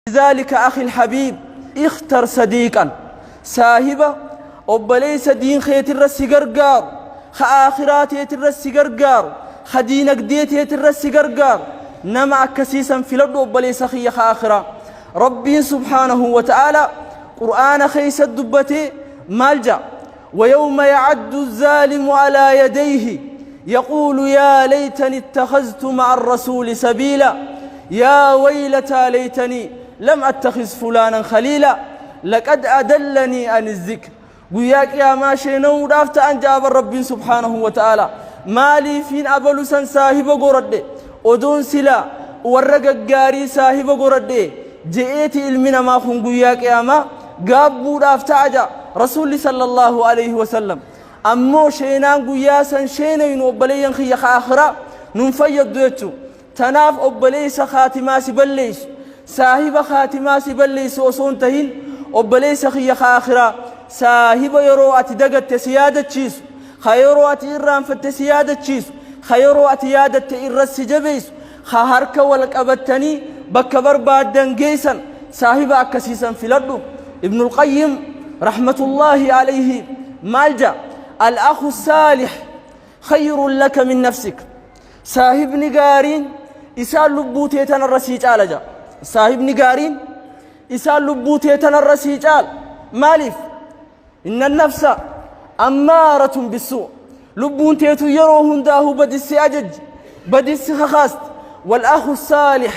لذلك أخي الحبيب اختر صديقا صاحبه وبليس دين خيت الرس قرقار خآخرات يترس قرقار خدينك ديت يترس قرقار نمع كسيسا في الأرض وبليس خي خآخرة ربي سبحانه وتعالى قرآن خيس الدبتي مالجا ويوم يعد الظالم على يديه يقول يا ليتني اتخذت مع الرسول سبيلا يا ويلتى ليتني لم أتخذ فلانا خليلا لقد أدلني عن الذكر وياك يا ما شينو دافت أن جاب الرب سبحانه وتعالى مالي فين أبلسا صاحب قرد أدون سلا ورق قاري صاحب قرد جئت علمنا ما خن وياك يا ما قابو دافت أجا رسول صلى الله عليه وسلم أمو شينان قياسا شينين وبليا خيخ آخرا ننفيد دويتو تناف أبليس خاتماس بليس صاحب خاتماس بليس وصونتهن أبليس خيخ آخرا صاحب يروات دقت سيادة تشيس خيروات إيران فتسيادة تشيس خيروات يادة إرس جبيس خهرك ولك أبتني بكبر بعدن جيسا صاحب أكسيسا في الأرض ابن القيم رحمة الله عليه مالجا الأخ الصالح خير لك من نفسك صاحب نقارين إسال لبوتي تنرسيج آلجا صاحب نقارين إسال لبوتي تنرسيج آل مالف إن النفس أمارة بالسوء لبون تيتو يروهن داهو بدس أجج بدس خخاست والأخ الصالح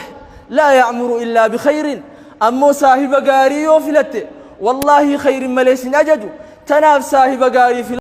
لا يعمر إلا بخير أمو صاحب قاري وفلت والله خير مليس أجج تناف صاحب قاري في